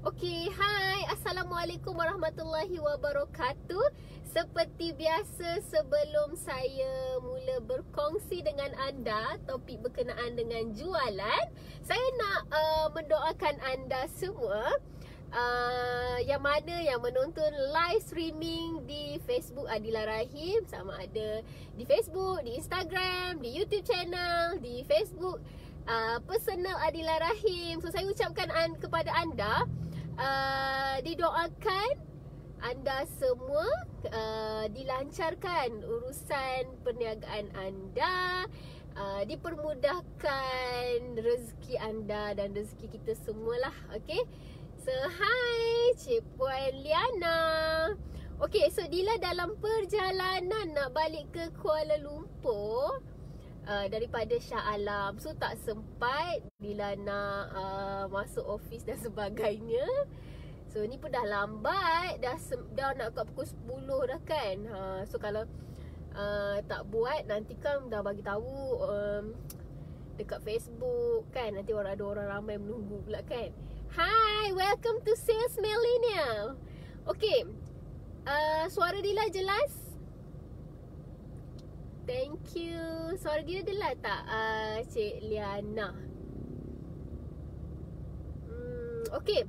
Okey, hai. Assalamualaikum warahmatullahi wabarakatuh. Seperti biasa, sebelum saya mula berkongsi dengan anda topik berkenaan dengan jualan, saya nak mendoakan anda semua yang mana yang menonton live streaming di Facebook Adila Rahim, sama ada di Facebook, di Instagram, di YouTube channel, di Facebook personal Adila Rahim. So saya ucapkan kepada anda, didoakan anda semua dilancarkan urusan perniagaan anda, dipermudahkan rezeki anda dan rezeki kita semualah. Okay, so hi Cik Puan Liana. Okay, so Dila dalam perjalanan nak balik ke Kuala Lumpur daripada Shah Alam. So tak sempat Dila nak masuk office dan sebagainya. So ni pun dah lambat, dah nak kat pukul 10 dah kan. So kalau tak buat, nanti kan dah bagi tahu dekat Facebook kan, nanti ada orang ramai menunggu pula kan. Hi, welcome to Sales Millennial. Okay, suara Dila jelas? Thank you. Suara dia adalah tak Cik Liana? Okay,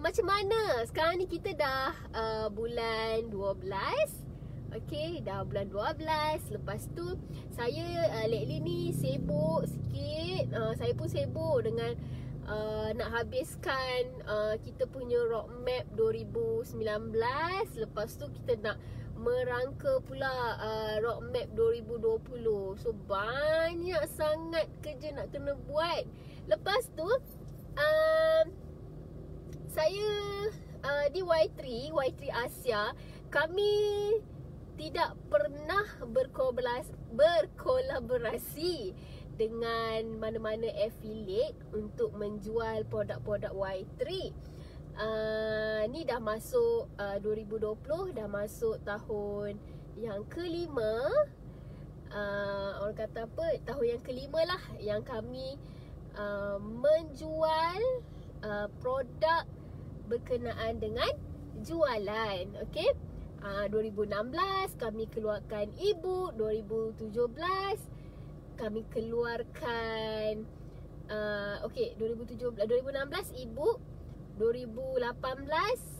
macam mana? Sekarang ni kita dah bulan 12. Okay, dah bulan 12. Lepas tu saya lately ni sibuk sikit. Saya pun sibuk dengan nak habiskan kita punya roadmap 2019. Lepas tu kita nak merangka pula roadmap 2020. So banyak sangat kerja nak kena buat. Lepas tu saya di Y3 Asia, kami tidak pernah berkolaborasi dengan mana-mana affiliate untuk menjual produk-produk Y3. Ni dah masuk 2020, dah masuk tahun yang kelima. Orang kata apa, tahun yang kelima lah yang kami menjual produk berkenaan dengan jualan. Okay, 2016 kami keluarkan e-book, 2017 kami keluarkan 2016 e-book, 2018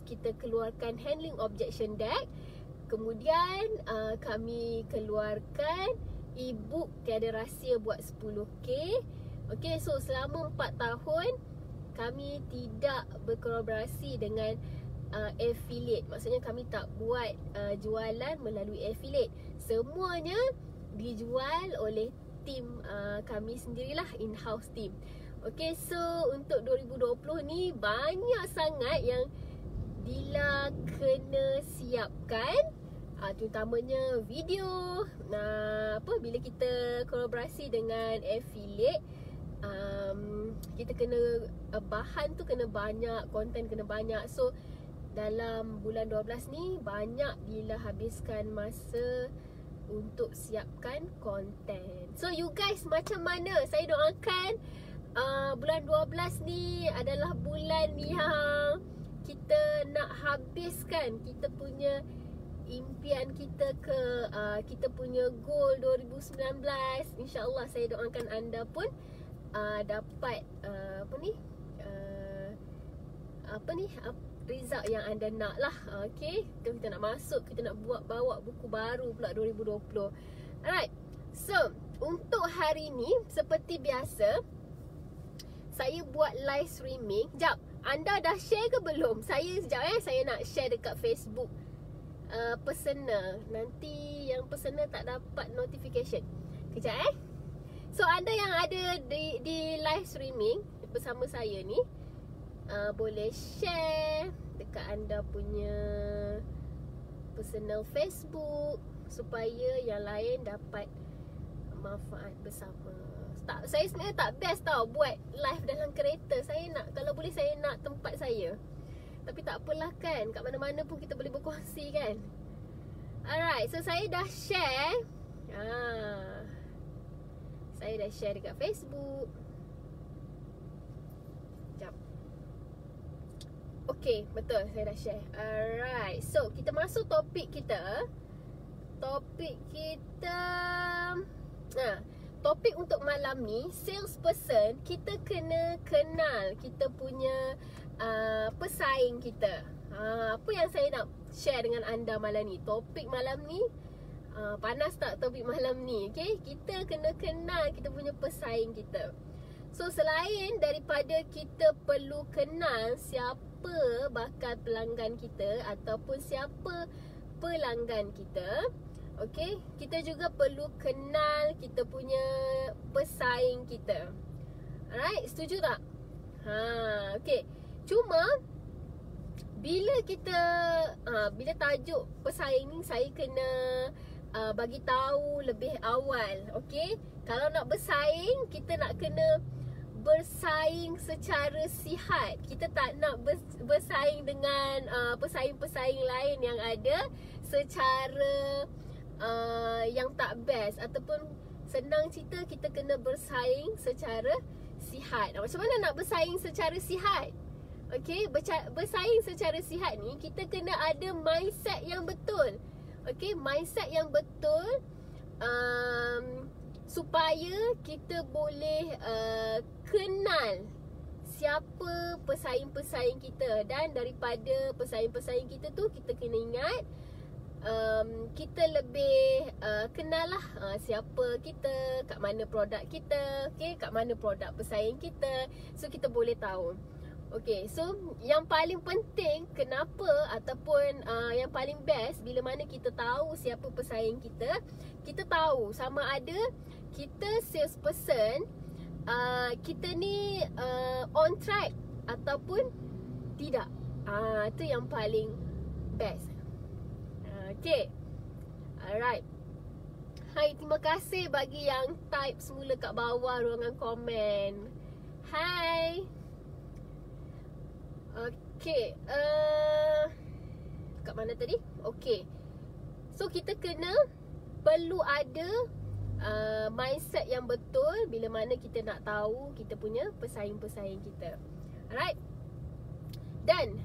kita keluarkan handling objection deck. Kemudian kami keluarkan e-book tiada rahsia buat 10K. Okay, so selama 4 tahun kami tidak berkolaborasi dengan affiliate. Maksudnya kami tak buat jualan melalui affiliate. Semuanya dijual oleh tim kami sendirilah, in-house team. Okay, so untuk 2020 ni banyak sangat yang Dila kena siapkan, terutamanya video. Bila kita kolaborasi dengan affiliate, kita kena bahan tu kena banyak, konten kena banyak. So dalam bulan 12 ni banyak Dila habiskan masa untuk siapkan konten. So you guys macam mana? Saya doakan bulan 12 ni adalah bulan yang kita nak habiskan kita punya impian kita ke kita punya goal 2019. InsyaAllah saya doakan anda pun dapat result yang anda nak lah. Okay, kita nak masuk, kita nak bawa buku baru pula 2020. Alright, so untuk hari ni seperti biasa saya buat live streaming. Sekejap, anda dah share ke belum? Saya nak share dekat Facebook personal. Nanti yang personal tak dapat notification. Kejap So anda yang ada di live streaming bersama saya ni, boleh share dekat anda punya personal Facebook supaya yang lain dapat manfaat bersama. Saya sebenarnya tak best tau buat live dalam kereta. Saya nak, kalau boleh saya nak tempat saya. Tapi tak apalah kan, kat mana-mana pun kita boleh berkongsi kan. Alright, so saya dah share. Saya dah share dekat Facebook. Sekejap. Okay, betul, saya dah share. Alright, so kita masuk topik kita. Topik kita, topik untuk malam ni, salesperson, kita kena kenal kita punya pesaing kita. Apa yang saya nak share dengan anda malam ni? Topik malam ni, panas tak topik malam ni? Okay, kita kena kenal kita punya pesaing kita. So selain daripada kita perlu kenal siapa bakal pelanggan kita ataupun siapa pelanggan kita, okay, kita juga perlu kenal kita punya pesaing kita. Alright, setuju tak? Okay. Cuma bila kita bila tajuk pesaing ni, saya kena bagi tahu lebih awal. Okay, kalau nak bersaing, kita nak kena bersaing secara sihat. Kita tak nak bersaing dengan pesaing-pesaing lain yang ada secara yang tak best. Ataupun senang cerita, kita kena bersaing secara sihat. Macam mana nak bersaing secara sihat? Okay, bersaing secara sihat ni, kita kena ada mindset yang betul. Okay, mindset yang betul, supaya kita boleh kenal siapa pesaing-pesaing kita. Dan daripada pesaing-pesaing kita tu, kita kena ingat kita lebih kenal lah siapa kita, kat mana produk kita, okay, kat mana produk pesaing kita. So kita boleh tahu. Okay, so yang paling penting, kenapa ataupun yang paling best bila mana kita tahu siapa pesaing kita, kita tahu sama ada kita salesperson, kita ni on track ataupun tidak. Itu yang paling best. Okay, alright. Hai, terima kasih bagi yang type semula kat bawah ruangan komen. Hai. Okay, kat mana tadi? Okay, so kita kena perlu ada mindset yang betul bila mana kita nak tahu kita punya pesaing-pesaing kita. Alright. Dan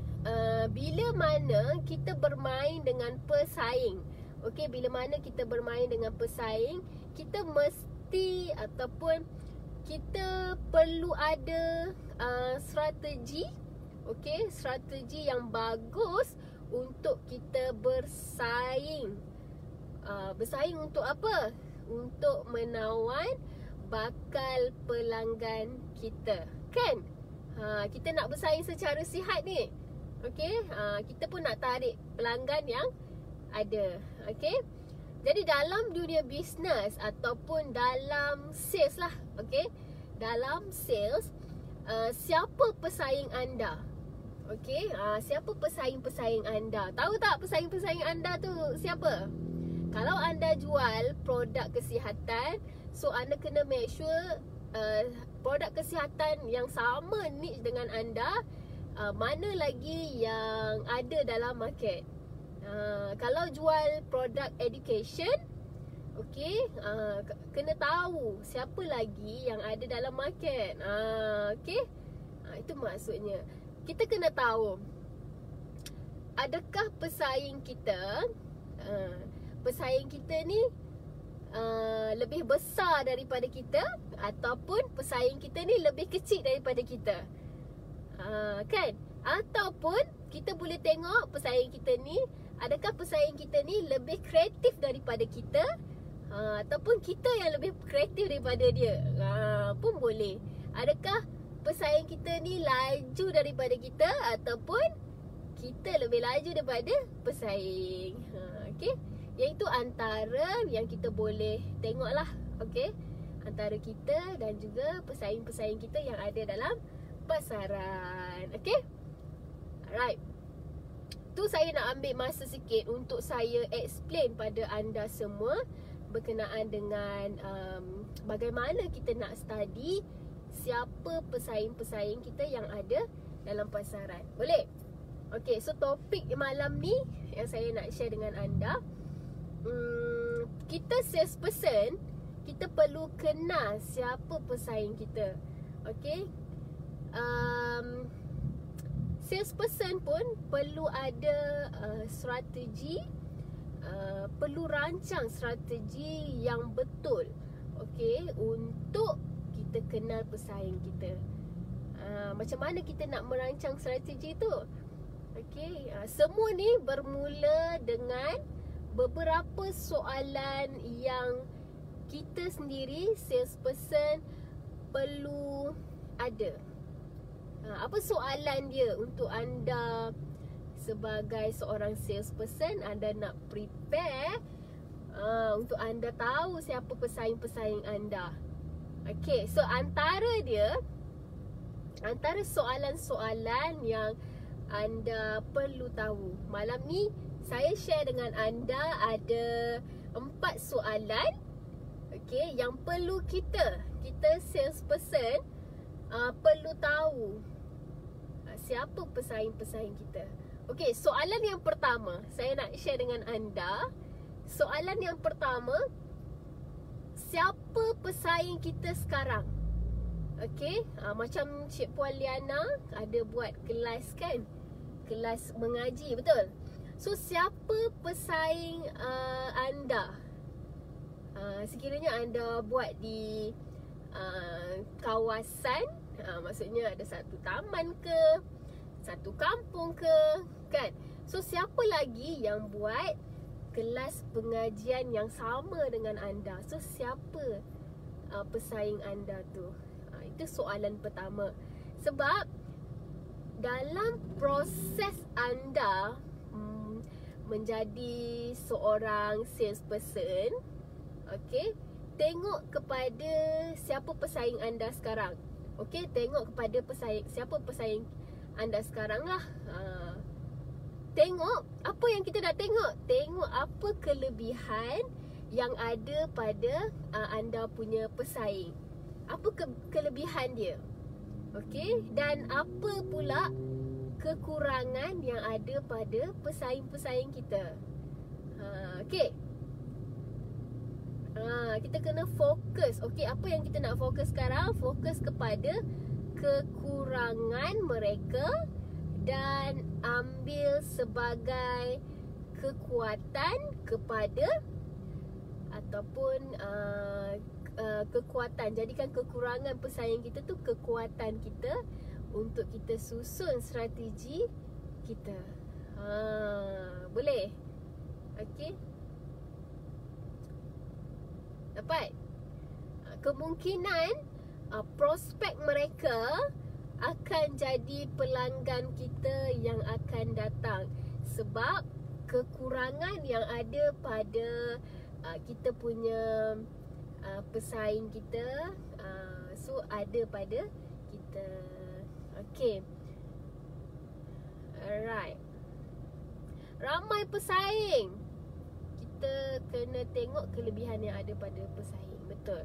bila mana kita bermain dengan pesaing, okay, bila mana kita bermain dengan pesaing, kita mesti ataupun kita perlu ada strategi. Okay, strategi yang bagus untuk kita bersaing. Bersaing untuk apa? Untuk menawan bakal pelanggan kita. Kan? Kita nak bersaing secara sihat ni. Okay, kita pun nak tarik pelanggan yang ada. Okay, jadi dalam dunia bisnes ataupun dalam sales lah. Okay, dalam sales, siapa pesaing anda? Okay, siapa pesaing-pesaing anda? Tahu tak pesaing-pesaing anda tu siapa? Kalau anda jual produk kesihatan, so anda kena make sure produk kesihatan yang sama niche dengan anda, mana lagi yang ada dalam market. Kalau jual produk education, okay, kena tahu siapa lagi yang ada dalam market. Okay, itu maksudnya. Kita kena tahu, adakah pesaing kita ni lebih besar daripada kita, ataupun pesaing kita ni lebih kecil daripada kita. Kan? Ataupun kita boleh tengok pesaing kita ni, adakah pesaing kita ni lebih kreatif daripada kita, ataupun kita yang lebih kreatif daripada dia. Pun boleh. Adakah pesaing kita ni laju daripada kita, ataupun kita lebih laju daripada pesaing. Okay, iaitu antara yang kita boleh tengok lah. Okay, antara kita dan juga pesaing-pesaing kita yang ada dalam pasaran. Okay, alright. Tu saya nak ambil masa sikit untuk saya explain pada anda semua berkenaan dengan bagaimana kita nak study siapa pesaing-pesaing kita yang ada dalam pasaran. Boleh? Okay, so topik malam ni yang saya nak share dengan anda, kita salesperson, kita perlu kenal siapa pesaing kita. Okay, salesperson pun perlu ada strategi, perlu rancang strategi yang betul, okey, untuk kita kenal pesaing kita. Macam mana kita nak merancang strategi tu? Okey, semua ni bermula dengan beberapa soalan yang kita sendiri salesperson perlu ada. Apa soalan dia untuk anda sebagai seorang salesperson? Anda nak prepare untuk anda tahu siapa pesaing-pesaing anda. Okay, so antara soalan-soalan yang anda perlu tahu, malam ni saya share dengan anda ada 4 soalan, okay, yang perlu kita salesperson perlu tahu siapa pesaing-pesaing kita. Okay, soalan yang pertama saya nak share dengan anda. Soalan yang pertama, siapa pesaing kita sekarang? Okay, macam Cik Puan Liana ada buat kelas kan, kelas mengaji, betul? So siapa pesaing anda? Sekiranya anda buat di kawasan, maksudnya ada satu taman ke, satu kampung ke, kan? So siapa lagi yang buat kelas pengajian yang sama dengan anda? So siapa pesaing anda tu? Itu soalan pertama. Sebab dalam proses anda menjadi seorang salesperson, okay, tengok kepada siapa pesaing anda sekarang. Okay, tengok kepada siapa pesaing anda sekarang lah. Tengok apa yang kita nak tengok. Tengok apa kelebihan yang ada pada anda punya pesaing. Apa kelebihan dia? Okay, dan apa pula kekurangan yang ada pada pesaing-pesaing kita. Okay, kita kena fokus. Okay, apa yang kita nak fokus sekarang? Fokus kepada kekurangan mereka dan ambil sebagai kekuatan kepada ataupun kekuatan. Jadikan kekurangan pesaing kita tu kekuatan kita untuk kita susun strategi kita. Boleh? Okey. Dapat? Kemungkinan prospek mereka akan jadi pelanggan kita yang akan datang. Sebab kekurangan yang ada pada kita punya pesaing kita, so ada pada kita. Okay, alright. Ramai pesaing, kita kena tengok kelebihan yang ada pada pesaing. Betul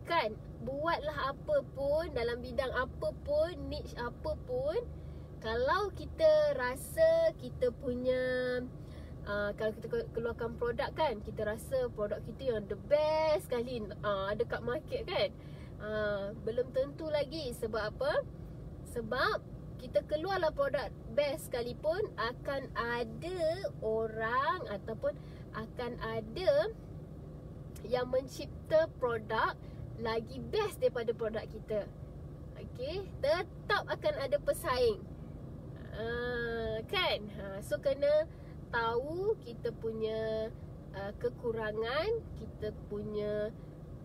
kan? Buatlah apa pun, dalam bidang apa pun, niche apa pun, kalau kita rasa kita punya kalau kita keluarkan produk kan, kita rasa produk kita yang the best sekali ada kat market kan, belum tentu lagi. Sebab apa? Sebab kita keluarlah produk best sekalipun, akan ada orang ataupun akan ada yang mencipta produk lagi best daripada produk kita. Okay, tetap akan ada pesaing, kan? So kena tahu kita punya kekurangan, kita punya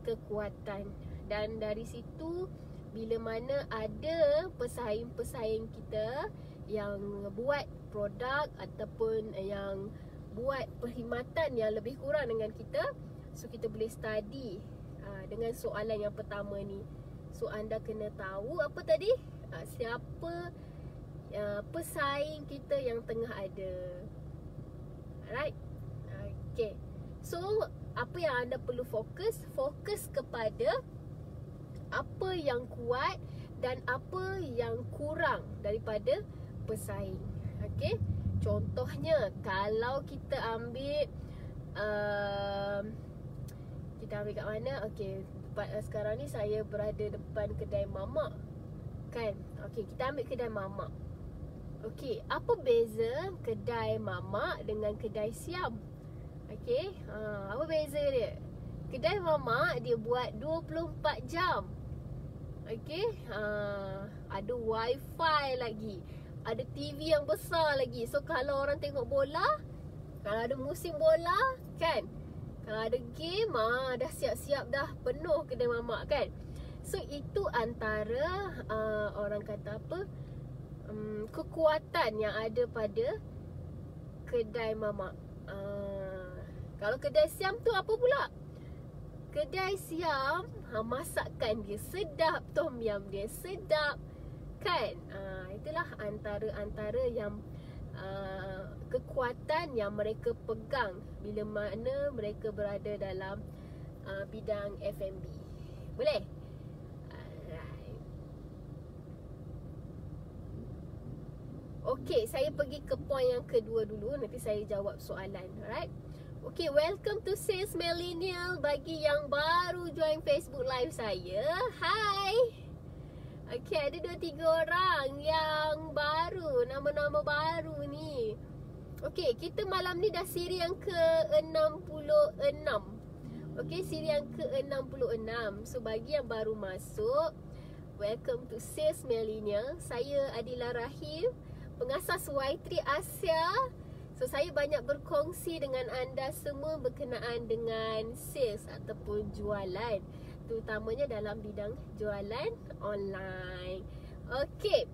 kekuatan. Dan dari situ, bila mana ada pesaing-pesaing kita yang buat produk ataupun yang buat perkhidmatan yang lebih kurang dengan kita, so kita boleh study dengan soalan yang pertama ni. So anda kena tahu apa tadi? Siapa pesaing kita yang tengah ada. Alright. Okay, so apa yang anda perlu fokus? Fokus kepada apa yang kuat dan apa yang kurang daripada pesaing. Okay, contohnya kalau kita ambil kat mana? Okay, sekarang ni saya berada depan kedai mamak kan. Okay, kita ambil kedai mamak. Okey, apa beza kedai mamak dengan kedai siam? Okey, apa beza dia? Kedai mamak dia buat 24 jam. Okey, ada wifi lagi, ada TV yang besar lagi. So kalau orang tengok bola, kalau ada musim bola kan, kalau ada game, dah siap-siap dah, penuh kedai mamak kan. So itu antara orang kata apa, kekuatan yang ada pada kedai mamak. Kalau kedai siam tu apa pula? Kedai siam, masakan dia sedap, tom yum dia sedap kan. Itulah antara yang kekuatan yang mereka pegang bila mana mereka berada dalam bidang F&B. Boleh? Alright. Okay, saya pergi ke point yang kedua dulu, nanti saya jawab soalan. Alright. Okay, welcome to Sales Millennial. Bagi yang baru join Facebook Live saya, hi. Okay, ada 2-3 orang yang baru, nama-nama baru ni. Okay, kita malam ni dah siri yang ke-66. Okay, siri yang ke-66. So, bagi yang baru masuk, welcome to Sales Millennial. Saya Adila Rahim, pengasas Y3 Asia. So, saya banyak berkongsi dengan anda semua berkenaan dengan sales ataupun jualan, terutamanya dalam bidang jualan online. Okay,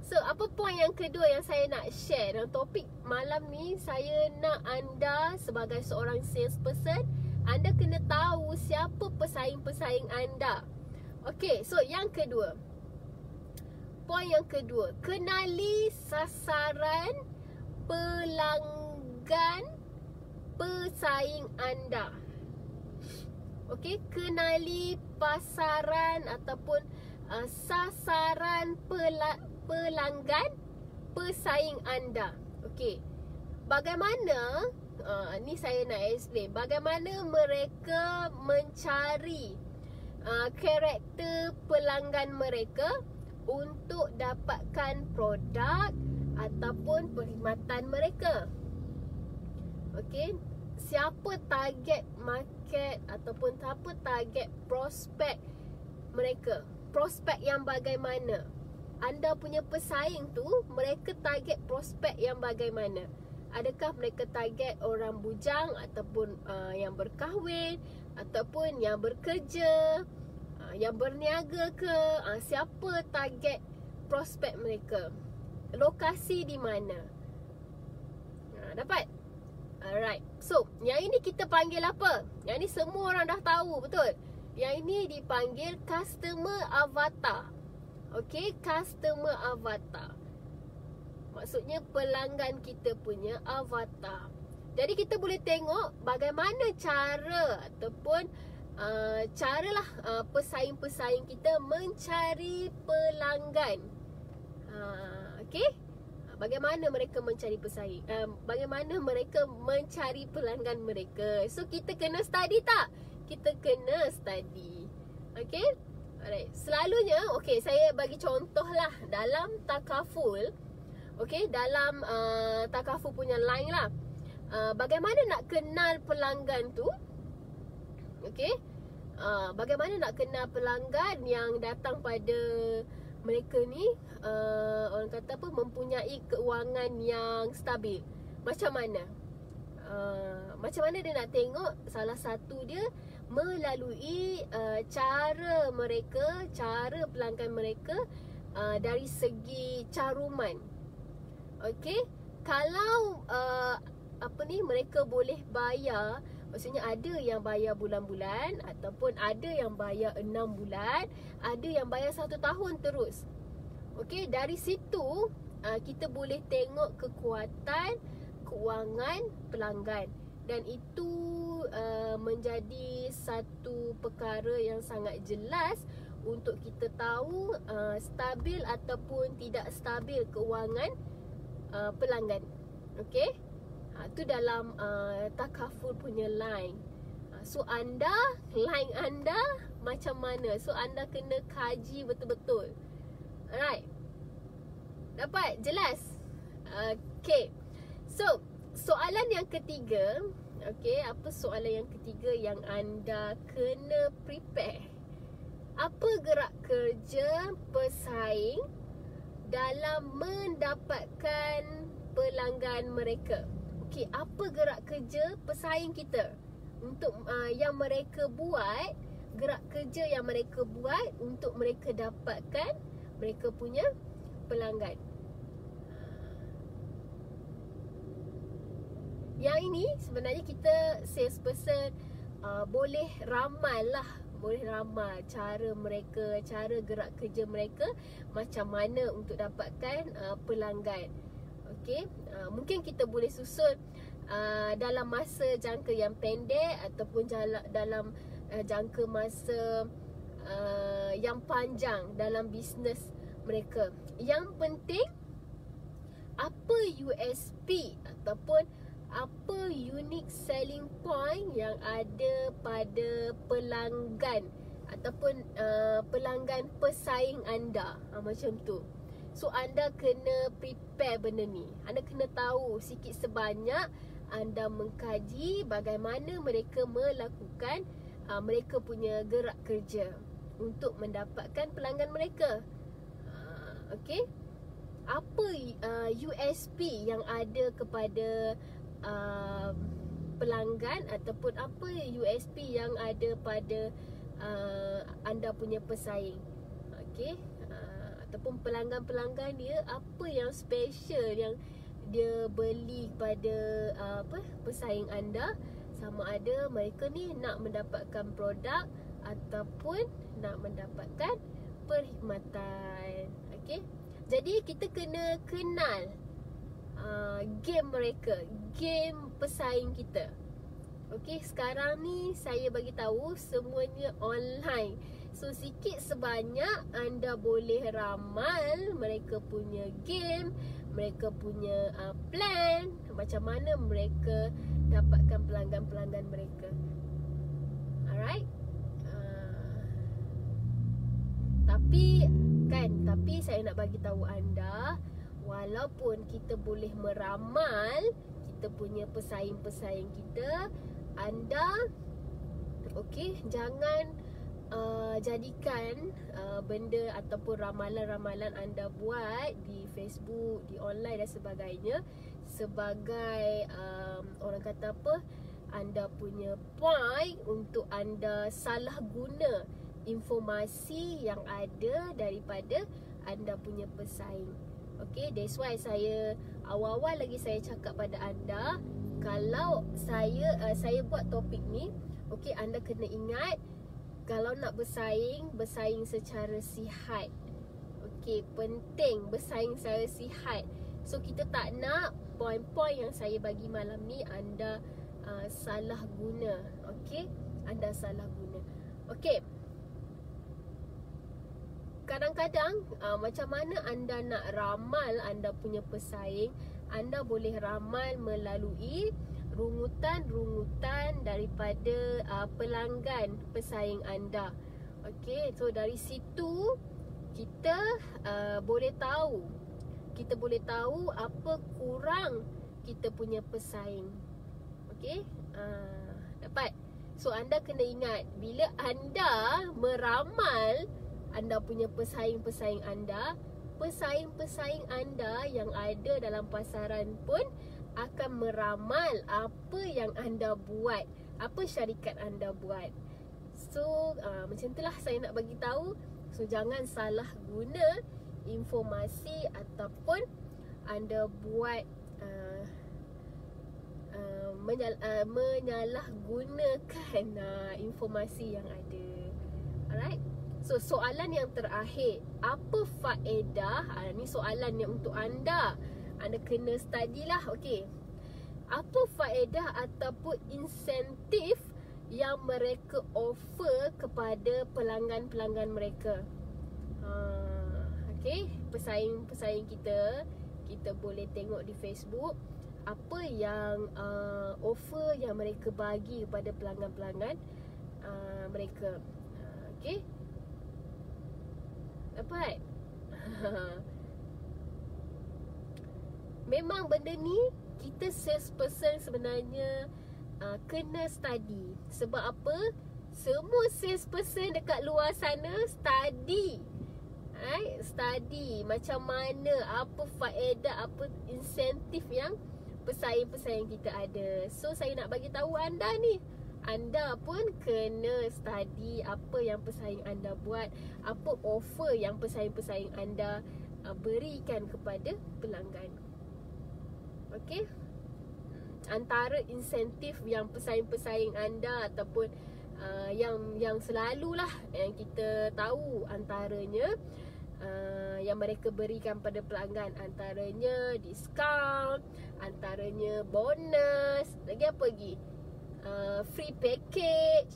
so apa point yang kedua yang saya nak share dalam topik malam ni? Saya nak anda sebagai seorang salesperson, anda kena tahu siapa pesaing-pesaing anda. Okay, so yang kedua, point yang kedua, kenali sasaran pelanggan pesaing anda. Okey, kenali pasaran ataupun sasaran pelanggan pesaing anda. Okey, bagaimana, ni saya nak explain bagaimana mereka mencari karakter pelanggan mereka untuk dapatkan produk ataupun perkhidmatan mereka. Okey, siapa target market ataupun siapa target prospek mereka? Prospek yang bagaimana? Anda punya pesaing tu, mereka target prospek yang bagaimana? Adakah mereka target orang bujang ataupun yang berkahwin ataupun yang bekerja, yang berniaga ke? Siapa target prospek mereka? Lokasi di mana? Dapat? Alright. So, yang ini kita panggil apa? Yang ni semua orang dah tahu, betul? Yang ini dipanggil customer avatar. Okay, customer avatar. Maksudnya pelanggan kita punya avatar. Jadi kita boleh tengok bagaimana cara ataupun caralah pesaing-pesaing kita mencari pelanggan. Okay, bagaimana mereka mencari pesaing, bagaimana mereka mencari pelanggan mereka. So kita kena study tak? Kita kena study. Okay, alright. Selalunya, okay, saya bagi contoh lah dalam takaful. Okay, dalam takaful punya line lah, bagaimana nak kenal pelanggan tu. Okay, bagaimana nak kenal pelanggan yang datang pada mereka ni, orang kata apa, mempunyai keuangan yang stabil. Macam mana? Macam mana dia nak tengok? Salah satu dia melalui cara mereka, cara pelanggan mereka dari segi caruman. Okey, kalau mereka boleh bayar, maksudnya ada yang bayar bulan-bulan ataupun ada yang bayar 6 bulan, ada yang bayar 1 tahun terus. Okey, dari situ kita boleh tengok kekuatan keuangan pelanggan, dan itu menjadi satu perkara yang sangat jelas untuk kita tahu stabil ataupun tidak stabil keuangan pelanggan. Okey, itu dalam takaful punya line. So line anda macam mana? So anda kena kaji betul-betul. Alright, dapat? Jelas? Okay. So, soalan yang ketiga. Okay, apa soalan yang ketiga yang anda kena prepare? Apa gerak kerja pesaing dalam mendapatkan pelanggan mereka? Okay, apa gerak kerja pesaing kita untuk yang mereka buat, gerak kerja yang mereka buat untuk mereka dapatkan mereka punya pelanggan. Yang ini sebenarnya kita salesperson boleh ramal lah, boleh ramal cara mereka, cara gerak kerja mereka macam mana untuk dapatkan pelanggan. Okey, mungkin kita boleh susun dalam masa jangka yang pendek ataupun dalam jangka masa yang panjang dalam bisnes mereka. Yang penting apa USP ataupun apa unique selling point yang ada pada pelanggan ataupun pelanggan pesaing anda, macam tu. So anda kena prepare benda ni. Anda kena tahu sikit sebanyak, anda mengkaji bagaimana mereka melakukan mereka punya gerak kerja untuk mendapatkan pelanggan mereka. Okey, apa USP yang ada kepada pelanggan ataupun apa USP yang ada pada anda punya pesaing. Okey, ataupun pelanggan-pelanggan dia apa yang special yang dia beli pada pesaing anda, sama ada mereka ni nak mendapatkan produk ataupun nak mendapatkan perkhidmatan. Okey, jadi kita kena kenal game mereka, game pesaing kita. Okey, sekarang ni saya bagi tahu semuanya online. So sikit sebanyak anda boleh ramal mereka punya game, mereka punya plan, macam mana mereka dapatkan pelanggan-pelanggan mereka. Alright. Tapi saya nak bagi tahu anda, walaupun kita boleh meramal kita punya pesaing-pesaing kita, anda jangan jadikan benda ataupun ramalan-ramalan anda buat di Facebook, di online dan sebagainya sebagai orang kata apa, anda punya point untuk anda salah guna informasi yang ada daripada anda punya pesaing. Okay, that's why saya awal-awal lagi saya cakap pada anda, kalau saya buat topik ni, okay, anda kena ingat kalau nak bersaing secara sihat. Okay, penting bersaing secara sihat. So kita tak nak poin-poin yang saya bagi malam ni anda salah guna. Okay, anda salah guna. Okay, kadang-kadang macam mana anda nak ramal anda punya pesaing, anda boleh ramal melalui rungutan-rungutan daripada pelanggan pesaing anda. Okey, so dari situ kita boleh tahu, apa kurang kita punya pesaing. Okey, dapat. So anda kena ingat, bila anda meramal anda punya pesaing-pesaing anda, pesaing-pesaing anda yang ada dalam pasaran pun akan meramal apa yang anda buat, apa syarikat anda buat. So macam itulah saya nak bagi tahu. So jangan salah guna informasi ataupun anda buat menyalahgunakan informasi yang ada. Alright. So soalan yang terakhir, apa faedah? Ni soalan yang untuk anda. Anda kena study lah. Okey, apa faedah ataupun insentif yang mereka offer kepada pelanggan-pelanggan mereka? Okey, pesaing-pesaing kita boleh tengok di Facebook apa yang offer yang mereka bagi kepada pelanggan-pelanggan mereka. Okey, dapat? memang benda ni kita salesperson sebenarnya kena study. Sebab apa? Semua salesperson dekat luar sana study. Study macam mana, apa faedah, apa insentif yang pesaing-pesaing kita ada. So saya nak bagi tahu anda ni, anda pun kena study apa yang pesaing anda buat, apa offer yang pesaing-pesaing anda berikan kepada pelanggan. Okey? Antara insentif yang pesaing-pesaing anda ataupun yang selalulah yang kita tahu, antaranya yang mereka berikan pada pelanggan, antaranya diskaun, antaranya bonus, lagi apa lagi? Free package,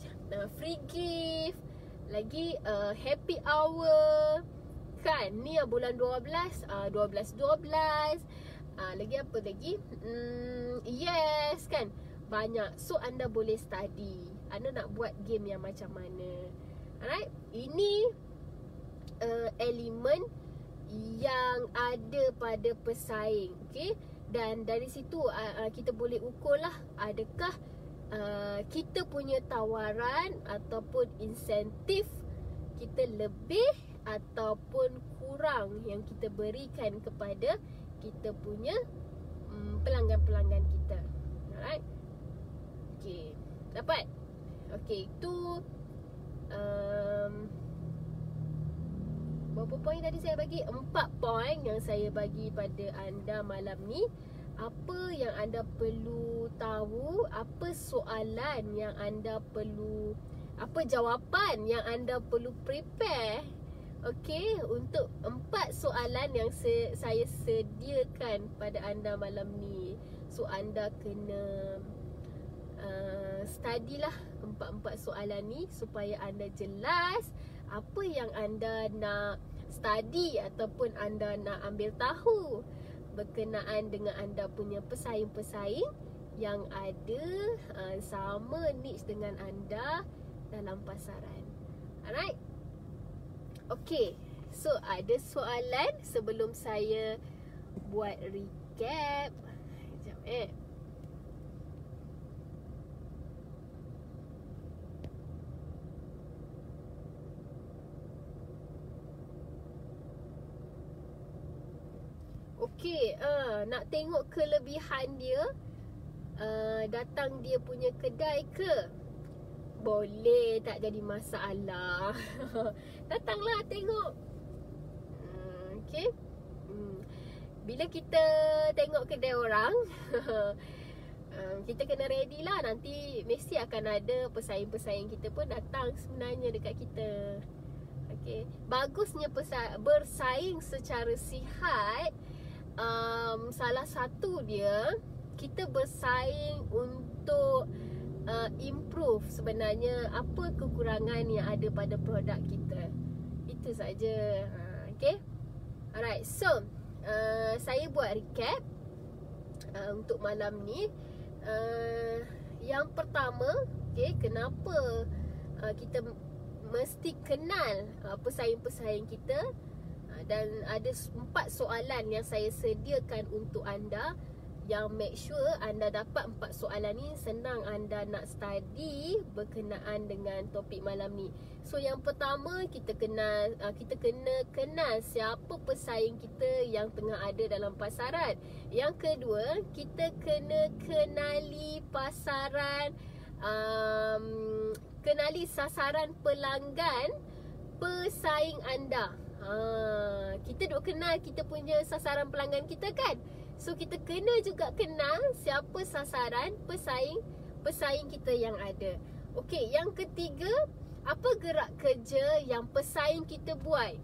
free gift, lagi happy hour. Kan ni bulan 12, 12 lagi apa lagi? Yes kan, banyak. So anda boleh study, anda nak buat game yang macam mana. Alright, ini elemen yang ada pada pesaing. Okay, dan dari situ kita boleh ukur lah, adakah kita punya tawaran ataupun insentif kita lebih ataupun kurang yang kita berikan kepada kita punya pelanggan-pelanggan kita. Alright, okay, dapat? Okay, itu berapa poin tadi saya bagi? 4 poin yang saya bagi pada anda malam ni. Apa yang anda perlu tahu, apa soalan yang anda perlu, apa jawapan yang anda perlu prepare. Okey, untuk 4 soalan yang saya sediakan pada anda malam ni. So anda kena study lah 4 soalan ni supaya anda jelas apa yang anda nak study ataupun anda nak ambil tahu berkenaan dengan anda punya pesaing-pesaing yang ada sama niche dengan anda dalam pasaran. Alright? Okay, so ada soalan sebelum saya buat recap. Sekejap Okey, nak tengok kelebihan dia, datang dia punya kedai ke? Boleh, tak jadi masalah. Datanglah tengok. Okey. Bila kita tengok kedai orang, kita kena ready lah. Nanti mesti akan ada pesaing-pesaing kita pun datang sebenarnya dekat kita. Okey. Bagusnya bersaing secara sihat. Salah satu dia, kita bersaing untuk improve sebenarnya apa kekurangan yang ada pada produk kita. Itu saja. Okay. Alright, so saya buat recap untuk malam ni. Yang pertama, okay, kenapa kita mesti kenal pesaing-pesaing kita. Dan ada 4 soalan yang saya sediakan untuk anda, yang make sure anda dapat 4 soalan ni senang anda nak study berkenaan dengan topik malam ni. So yang pertama, kita kena kenal siapa pesaing kita yang tengah ada dalam pasaran. Yang kedua, kita kena kenali pasaran, kenali sasaran pelanggan pesaing anda. Kita duk kenal kita punya sasaran pelanggan kita kan. So kita kena juga kenal siapa sasaran pesaing kita yang ada. Okey, yang ketiga, apa gerak kerja yang pesaing kita buat?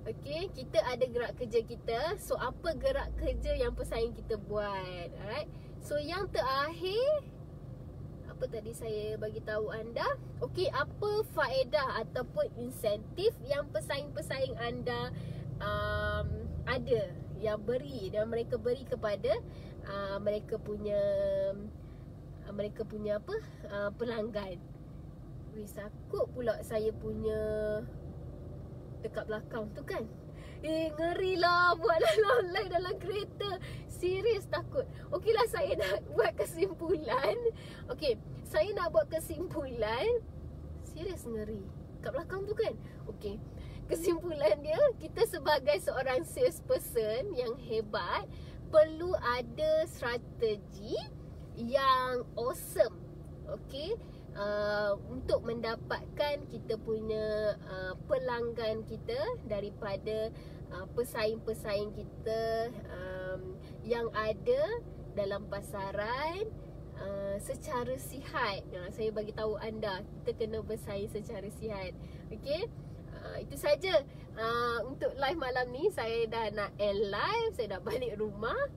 Okey, kita ada gerak kerja kita. So apa gerak kerja yang pesaing kita buat? Alright. So yang terakhir, apa tadi saya bagi tahu anda? Okey, apa faedah ataupun insentif yang pesaing-pesaing anda ada, yang mereka beri kepada mereka punya apa? Pelanggan. Wih, sakut pula saya punya dekat belakang tu kan. Ngeri lah buat online dalam kereta. Serius takut. Okeylah, saya nak buat kesimpulan. Okey, saya nak buat kesimpulan. Serius ngeri kat belakang tu kan. Okey, kesimpulan dia, kita sebagai seorang salesperson yang hebat perlu ada strategi yang awesome. Okey, untuk mendapatkan kita punya pelanggan kita daripada pesaing-pesaing kita yang ada dalam pasaran secara sihat. Saya bagi tahu anda, kita kena bersaing secara sihat. Okey, itu saja untuk live malam ni. Saya dah nak end live, saya dah balik rumah.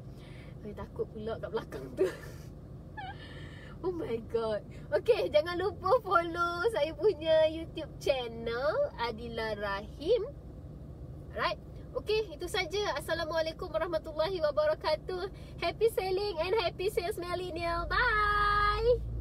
Saya takut pula kat belakang tu. Oh my god. Okay, jangan lupa follow saya punya YouTube channel Adila Rahim. Alright. Okay, itu saja. Assalamualaikum warahmatullahi wabarakatuh. Happy selling and happy sales millennial. Bye.